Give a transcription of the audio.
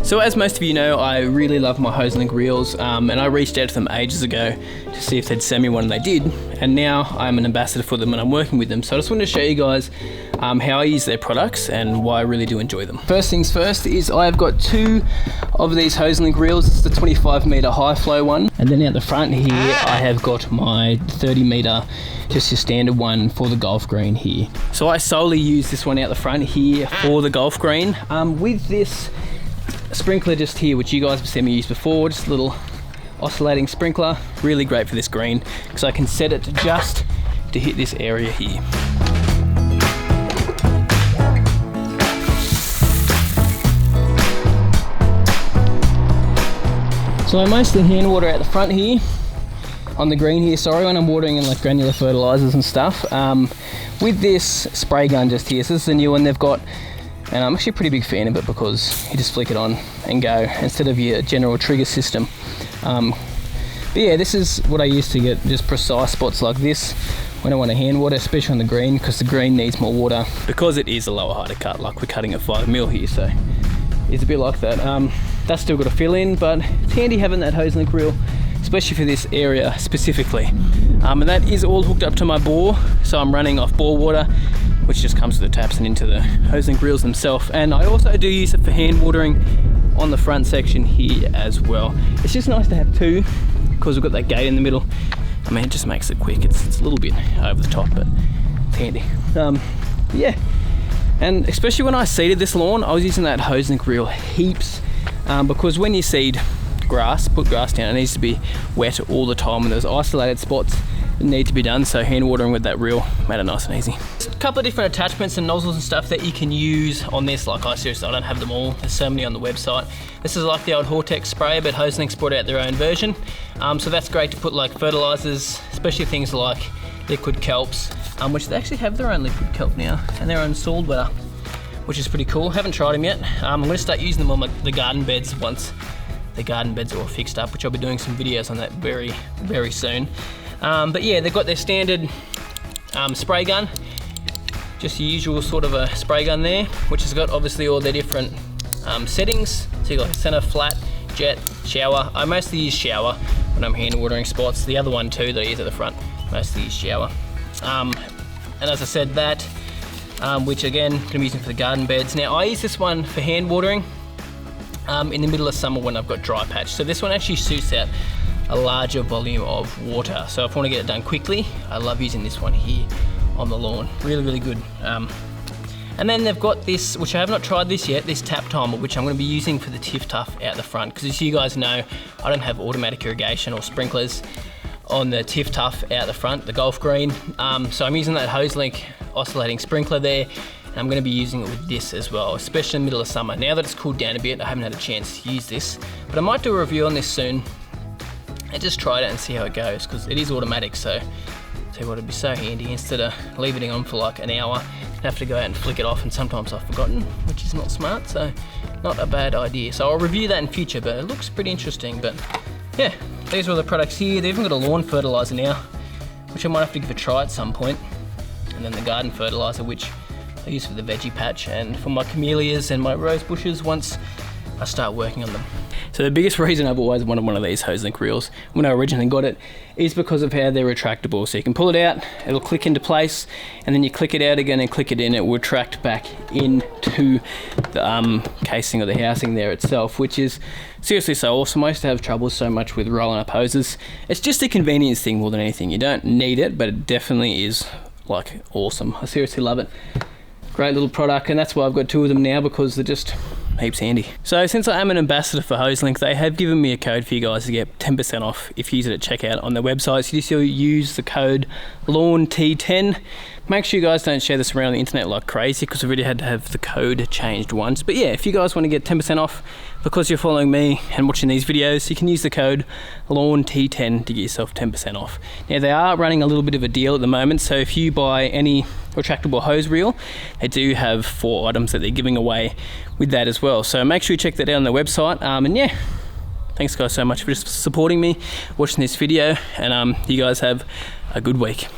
So as most of you know, I really love my Hoselink reels, and I reached out to them ages ago to see if they'd send me one, and they did. And now I'm an ambassador for them and I'm working with them. So I just wanted to show you guys how I use their products and why I really do enjoy them. First things first is I've got two of these Hoselink reels. It's the 25 meter high flow one. And then out the front here, I have got my 30 meter, just your standard one for the golf green here. So I solely use this one out the front here for the golf green. With this sprinkler just here, which you guys have seen me use before, just a little oscillating sprinkler, really great for this green because I can set it just to hit this area here. So I mostly hand water out the front here, on the green here, sorry, when I'm watering in like granular fertilizers and stuff. With this spray gun just here, so this is the new one they've got, and I'm actually a pretty big fan of it because you just flick it on and go instead of your general trigger system. But yeah, this is what I use to get just precise spots like this when I want to hand water, especially on the green, because the green needs more water because it is a lower height to cut, like we're cutting at 5mm here, so it's a bit like that. That's still got to fill in, but it's handy having that Hoselink reel, especially for this area specifically. And that is all hooked up to my bore, so I'm running off bore water, which just comes to the taps and into the Hoselink reels themselves. And I also do use it for hand watering on the front section here as well. It's just nice to have two because we've got that gate in the middle. I mean, it just makes it quick. It's a little bit over the top, but it's handy. Yeah, and especially when I seeded this lawn, I was using that Hoselink reel heaps because when you seed grass, put grass down, it needs to be wet all the time, and there's isolated spots that need to be done, so hand watering with that reel made it nice and easy. There's a couple of different attachments and nozzles and stuff that you can use on this. Like, I seriously, I don't have them all, there's so many on the website. This is like the old Hortex spray, but Hoselink's brought out their own version, so that's great to put like fertilizers, especially things like liquid kelps, which they actually have their own liquid kelp now and their own soil wetter, which is pretty cool. Haven't tried them yet. I'm going to start using them on the garden beds once the garden beds are all fixed up, which I'll be doing some videos on that very, very soon. But yeah, they've got their standard spray gun, just the usual sort of a spray gun there, which has got obviously all their different settings. So you've got center, flat, jet, shower. I mostly use shower when I'm hand watering spots. The other one too that I use at the front, mostly use shower. And as I said, that, which again, I'm gonna be using for the garden beds. Now I use this one for hand watering in the middle of summer when I've got dry patch. So this one actually suits out a larger volume of water. So if I want to get it done quickly, I love using this one here on the lawn. Really, really good. And then they've got this, which I have not tried this yet, this tap timer, which I'm going to be using for the TifTuf out the front. Because as you guys know, I don't have automatic irrigation or sprinklers on the TifTuf out the front, the golf green. So I'm using that Hoselink oscillating sprinkler there. I'm going to be using it with this as well, especially in the middle of summer. Now that it's cooled down a bit, I haven't had a chance to use this, but I might do a review on this soon and just try it out and see how it goes, because it is automatic. So tell you what, it'd be so handy instead of leaving it on for like an hour, I'd have to go out and flick it off, and sometimes I've forgotten, which is not smart, so not a bad idea. So I'll review that in future, but it looks pretty interesting. But yeah, these are all the products here. They've even got a lawn fertilizer now, which I might have to give a try at some point, and then the garden fertilizer, which I use for the veggie patch and for my camellias and my rose bushes once I start working on them. So the biggest reason I've always wanted one of these Hoselink reels when I originally got it is because of how they're retractable. So you can pull it out, it'll click into place, and then you click it out again and click it in, it will retract back into the casing or the housing there itself, which is seriously so awesome. I used to have trouble so much with rolling up hoses. It's just a convenience thing more than anything. You don't need it, but it definitely is like awesome. I seriously love it. Great little product, and that's why I've got two of them now, because they're just heaps handy. So since I am an ambassador for Hoselink, they have given me a code for you guys to get 10% off if you use it at checkout on their website. So you still use the code LAWNT10. Make sure you guys don't share this around the internet like crazy, because I've already had to have the code changed once. But yeah, if you guys want to get 10% off because you're following me and watching these videos, you can use the code LAWNT10 to get yourself 10% off. Now they are running a little bit of a deal at the moment, so if you buy any retractable hose reel, they do have 4 items that they're giving away with that as well. So make sure you check that out on their website. And yeah, thanks guys so much for just supporting me, watching this video, and you guys have a good week.